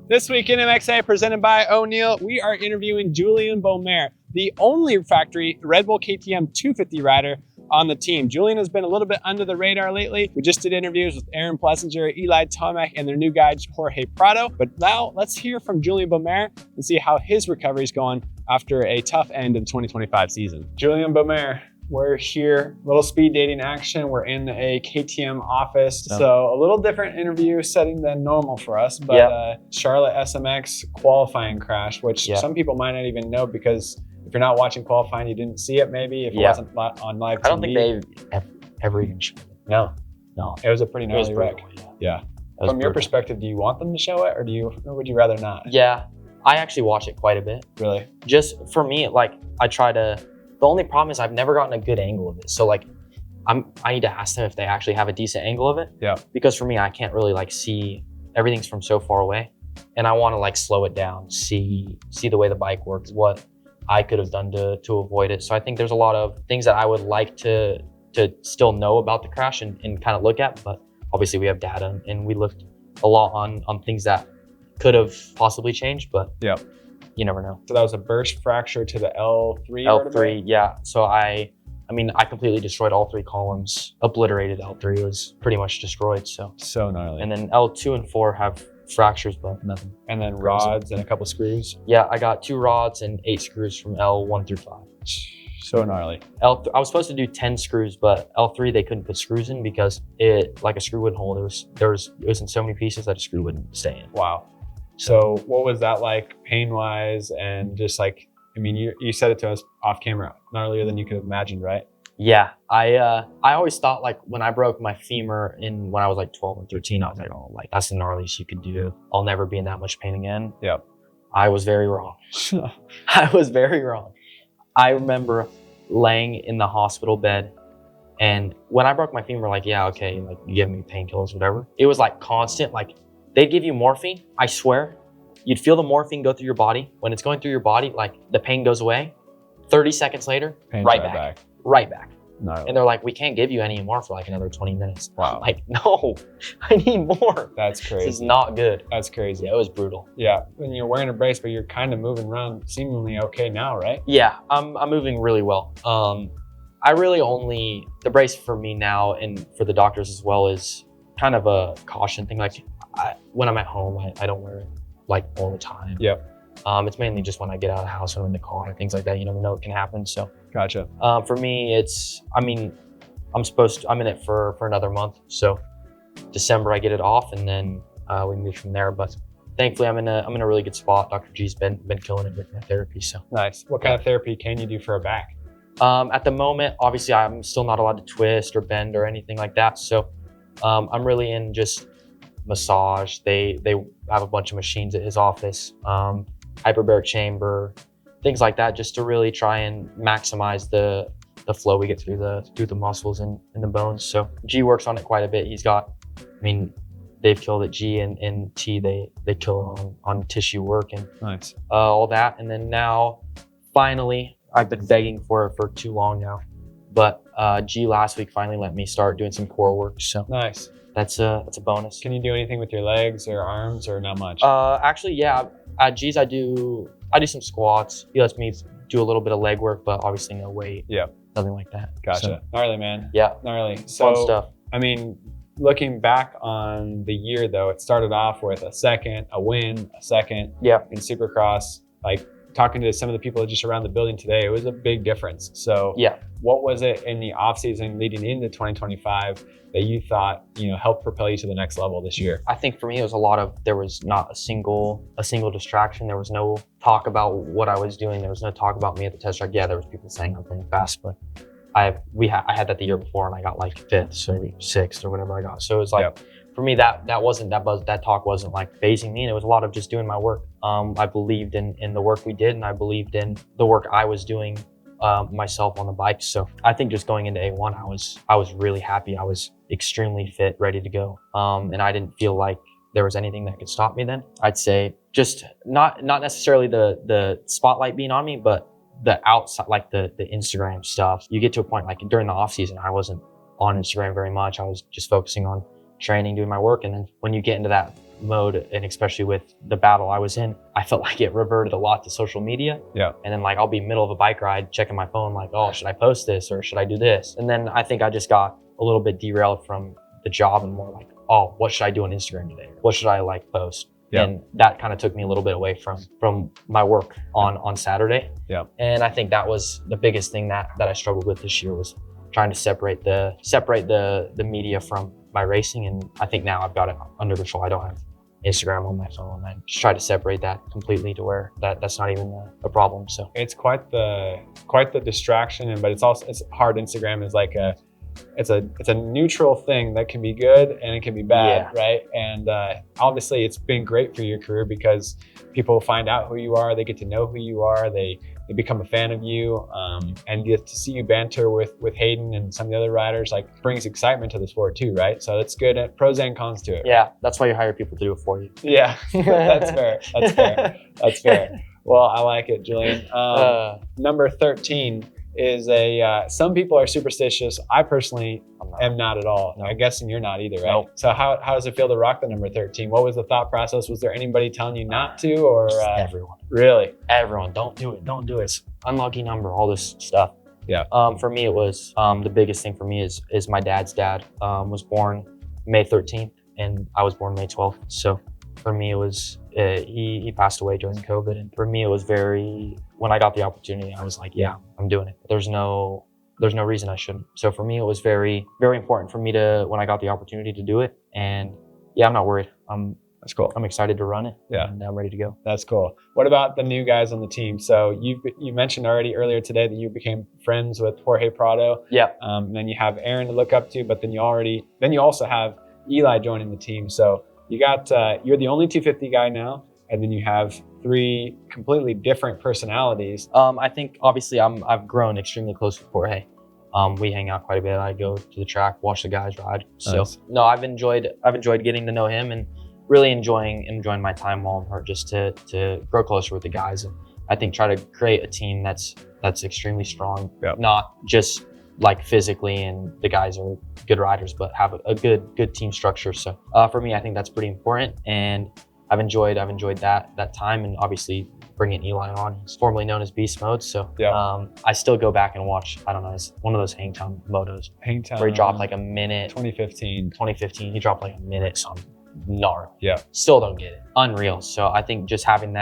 This week in MXA, presented by O'Neill, we are interviewing Julien Beaumer, the only factory Red Bull KTM 250 rider on the team. Julian has been a little bit under the radar lately. We just did interviews with Aaron Plessinger, Eli Tomac, and their new guy, Jorge Prado. But now let's hear from Julien Beaumer and see how his recovery is going after a tough end of the 2025 season. Julien Beaumer, we're here, little speed dating action. We're in a KTM office. So a little different interview setting than normal for us, but Charlotte SMX qualifying crash, which some people might not even know because if you're not watching qualifying, you didn't see it maybe if it wasn't on live TV. I don't think they've ever even shown it. No. It was a pretty gnarly wreck. Yeah. From your perspective, do you want them to show it or would you rather not? Yeah, I actually watch it quite a bit. Really? Just for me, like I try to, the only problem is I've never gotten a good angle of it. So like I need to ask them if they actually have a decent angle of it. Yeah. Because for me, I can't really like see, everything's from so far away. And I want to like slow it down, see the way the bike works, what I could have done to avoid it. So I think there's a lot of things that I would like to still know about the crash and kind of look at, but obviously we have data and we looked a lot on things that could have possibly changed, but you never know. So that was a burst fracture to the L3 L3, vertebrae? Yeah. So I completely destroyed all three columns, obliterated L3, was pretty much destroyed. So gnarly. And then L2 and 4 have fractures, but nothing. And then rods and a couple screws? Yeah, I got 2 rods and 8 screws from L1 through 5. So gnarly. L3, I was supposed to do 10 screws, but L3 they couldn't put screws in because it a screw wouldn't hold. It was in so many pieces that a screw wouldn't stay in. Wow. So what was that like pain-wise and just like, I mean, you said it to us off camera, gnarlier than you could have imagined, right? Yeah, I always thought like when I broke my femur when I was like 12 or 13, I was like, oh, like that's the gnarliest you could do. I'll never be in that much pain again. Yeah. I was very wrong. I was very wrong. I remember laying in the hospital bed and when I broke my femur, like, yeah, okay, like you give me painkillers, whatever. It was like constant, like they'd give you morphine, I swear. You'd feel the morphine go through your body. When it's going through your body, like the pain goes away. 30 seconds later, right back. Gnarly. And they're like, we can't give you any more for like another 20 minutes. Wow. I'm like, no, I need more. That's crazy. This is not good. That's crazy. Yeah, it was brutal. Yeah, when you're wearing a brace, but you're kind of moving around seemingly okay now, right? Yeah, I'm moving really well. I really the brace for me now and for the doctors as well is kind of a caution thing. Like when I'm at home, I don't wear it like all the time. Yep. It's mainly just when I get out of the house or in the car and things like that. You never know what can happen. So gotcha. For me, I'm in it for another month. So December I get it off and then we move from there. But thankfully I'm in a really good spot. Dr. G's been killing it with my therapy. So nice. What kind of therapy can you do for a back? At the moment, obviously I'm still not allowed to twist or bend or anything like that. So I'm really in just massage. They have a bunch of machines at his office. Hyperbaric chamber, things like that, just to really try and maximize the flow we get through the muscles and the bones. So G works on it quite a bit. They've killed it. G and T, they kill on tissue work and nice. All that. And then now, finally, I've been begging for it for too long now, but G last week finally let me start doing some core work. So nice. That's a bonus. Can you do anything with your legs or arms or not much? Actually, yeah. At G's, I do some squats. He lets me do a little bit of leg work, but obviously no weight. Yeah. Nothing like that. Gotcha. So, gnarly, man. Yeah. Gnarly. So, fun stuff. I mean, looking back on the year though, it started off with a win, a second in Supercross. Like talking to some of the people just around the building today, it was a big difference. So yeah. What was it in the off season leading into 2025 that you thought, helped propel you to the next level this year? I think for me, it was there was not a single distraction. There was no talk about what I was doing. There was no talk about me at the test track. Yeah, there was people saying I'm playing fast, but I had that the year before and I got like 5th or 6th or whatever I got. So it was like, for me, that talk wasn't like phasing me. And it was a lot of just doing my work. I believed in the work we did and I believed in the work I was doing myself on the bike. So I think just going into A1, I was really happy. I was extremely fit, ready to go. And I didn't feel like there was anything that could stop me then. I'd say just not necessarily the spotlight being on me, but the outside, like the Instagram stuff. You get to a point like during the off season, I wasn't on Instagram very much. I was just focusing on training, doing my work. And then when you get into mode, and especially with the battle I was in, I felt like it reverted a lot to social media. Yeah. And then like I'll be middle of a bike ride checking my phone like, oh, should I post this or should I do this? And then I think I just got a little bit derailed from the job and more like, oh, what should I do on Instagram today? What should I like post? Yeah. And that kind of took me a little bit away from my work on Saturday. Yeah. And I think that was the biggest thing that I struggled with this year, was trying to separate the media from my racing. And I think now I've got it under control. I don't have Instagram on my phone. I just try to separate that completely to where that's not even a problem. So it's quite the distraction, but it's hard. Instagram is like it's a neutral thing that can be good and it can be bad, right? And obviously it's been great for your career because people find out who you are, they get to know who you are, they become a fan of you, and get to see you banter with Hayden and some of the other riders, like brings excitement to the sport too, right? So it's good, pros and cons to it. Yeah, that's why you hire people to do it for you. Yeah, that's fair. That's fair. That's fair. Well, I like it, Julian. Number 13 is some people are superstitious. I personally am not at all. No. I'm guessing you're not either, right? Nope. So how does it feel to rock the number 13? What was the thought process? Was there anybody telling you not to, or everyone? Really? Everyone, don't do it. It's unlucky number, all this stuff. Yeah. For me, it was the biggest thing for me is my dad's dad was born May 13th and I was born May 12th. So for me, it was he passed away during COVID, and for me, it was when I got the opportunity, I was like, yeah, I'm doing it. There's no reason I shouldn't. So for me, it was very, very important for me when I got the opportunity to do it. And yeah, I'm not worried. That's cool. I'm excited to run it. Yeah. And I'm ready to go. That's cool. What about the new guys on the team? So you mentioned earlier today that you became friends with Jorge Prado. Yeah. Then you have Aaron to look up to, but then you also have Eli joining the team. So you got, you're the only 250 guy now. And then you have 3 completely different personalities. I think obviously I've grown extremely close with Jorge. We hang out quite a bit. I go to the track, watch the guys ride. So nice. No, I've enjoyed getting to know him and really enjoying my time while I'm hurt, just to grow closer with the guys. And I think try to create a team that's extremely strong, not just like physically and the guys are good riders, but have a good team structure. So for me, I think that's pretty important. And I've enjoyed that time, and obviously bringing Eli on. He's formerly known as Beast Mode, so I still go back and watch. I don't know, it's one of those Hangtown motos. Hangtown, where he dropped like a minute. 2015, he dropped like a minute. So gnarly. Yeah. Still don't get it. Unreal. So I think just having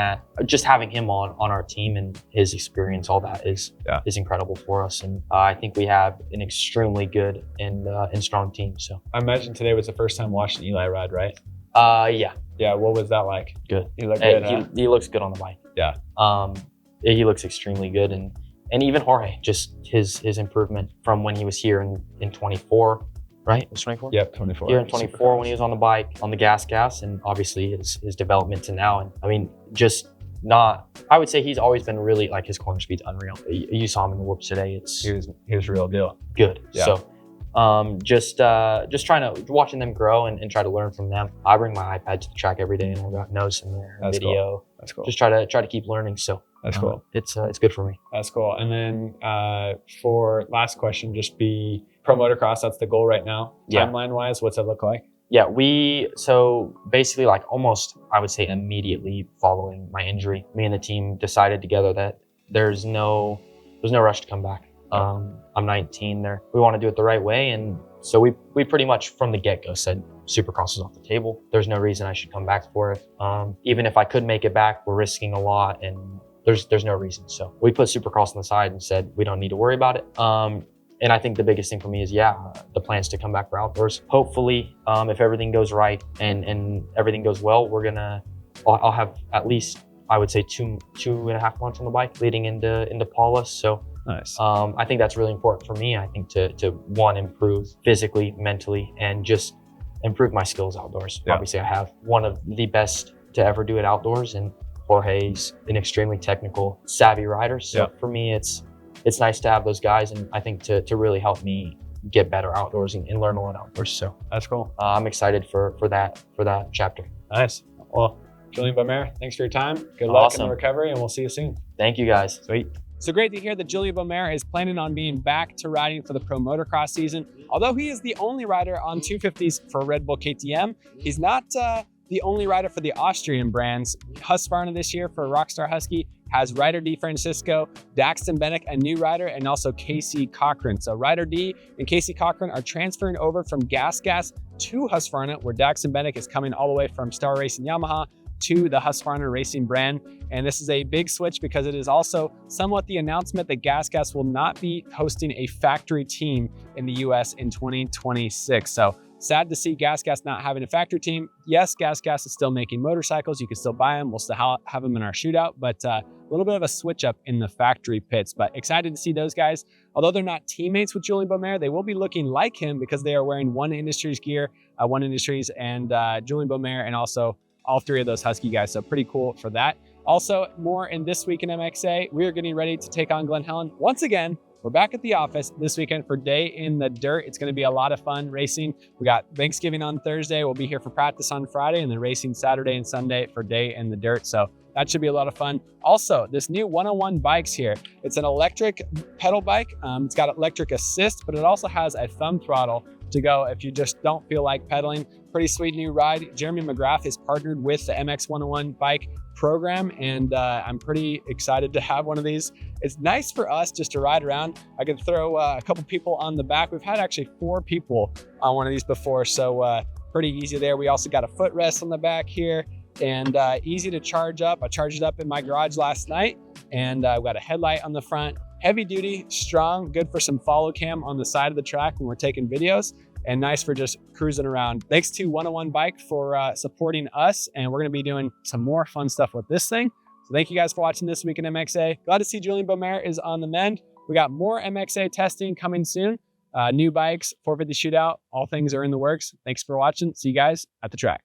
him on our team and his experience, all that is incredible for us. And I think we have an extremely good and strong team. So I imagine today was the first time watching Eli ride, right? Yeah. Yeah, what was that like? Good. He looked good, he looks good on the bike. Yeah. He looks extremely good, and even Jorge, just his improvement from when he was here in 24, right? It was 24? Yep, 24. Here in 24 when he was on the bike, on the gas, and obviously his development to now. And I mean, I would say he's always been really, like, his corner speed's unreal. You saw him in the whoops today. He was real deal. Good. Yeah. So just watching them grow and try to learn from them. I bring my iPad to the track every day and I've got notes in there, That's video. Cool. That's cool. Just try to keep learning. So that's cool. It's good for me. That's cool. And then for last question, just be pro motocross. That's the goal right now. Yeah. Timeline wise, what's it look like? Yeah, so basically, like, almost, I would say, immediately following my injury, me and the team decided together that there's no rush to come back. I'm 19 there. We want to do it the right way. And so we pretty much from the get-go said Supercross is off the table. There's no reason I should come back for it. Even if I could make it back, we're risking a lot and there's no reason. So we put Supercross on the side and said, we don't need to worry about it. And I think the biggest thing for me is, the plans to come back for outdoors. Hopefully, if everything goes right and everything goes well, I'll have at least, I would say, two and a half months on the bike leading into Paulus. So nice. I think that's really important for me. I think to one, improve physically, mentally, and just improve my skills outdoors. Yeah. Obviously, I have one of the best to ever do it outdoors, and Jorge's an extremely technical, savvy rider. So for me, it's nice to have those guys, and I think to really help me get better outdoors and learn a lot outdoors. So that's cool. I'm excited for that chapter. Nice. Well, Julian Beaumer, thanks for your time. Good luck in the recovery, and we'll see you soon. Thank you, guys. Sweet. So great to hear that Julien Beaumer is planning on being back to riding for the pro motocross season. Although he is the only rider on 250s for Red Bull KTM, he's not the only rider for the Austrian brands. Husqvarna this year for Rockstar Husky has Ryder D Francisco, Daxton Bennick, a new rider, and also Casey Cochran. So Ryder D and Casey Cochran are transferring over from Gas to Husqvarna, where Daxton Bennick is coming all the way from Star Racing Yamaha to the Husqvarna Racing brand. And this is a big switch because it is also somewhat the announcement that Gas will not be hosting a factory team in the US in 2026. So sad to see Gas not having a factory team. Yes, Gas is still making motorcycles. You can still buy them. We'll still have them in our shootout, but a little bit of a switch up in the factory pits. But excited to see those guys. Although they're not teammates with Julien Beaumer, they will be looking like him because they are wearing One Industries gear, One Industries and Julien Beaumer, and also all three of those Husky guys. So pretty cool for that. Also, more in This Week in MXA. We are getting ready to take on Glen Helen once again. We're back at the office this weekend for Day in the Dirt. It's going to be a lot of fun racing. We got Thanksgiving on Thursday. We'll be here for practice on Friday, and then racing Saturday and Sunday for Day in the Dirt. So that should be a lot of fun. Also, this new 101 bikes here. It's an electric pedal bike. It's got electric assist, but it also has a thumb throttle to go if you just don't feel like pedaling. Pretty sweet new ride. Jeremy McGrath is partnered with the MX 101 bike program, and I'm pretty excited to have one of these. It's nice for us just to ride around. I could throw a couple people on the back. We've had actually 4 people on one of these before, so pretty easy there. We also got a footrest on the back here, and easy to charge up. I charged it up in my garage last night, and I've got a headlight on the front. Heavy duty, strong, good for some follow cam on the side of the track when we're taking videos, and nice for just cruising around. Thanks to 101 Bike for supporting us, and we're gonna be doing some more fun stuff with this thing. So thank you guys for watching This Week in MXA. Glad to see Julian Beaumer is on the mend. We got more MXA testing coming soon. New bikes, 450 shootout, all things are in the works. Thanks for watching. See you guys at the track.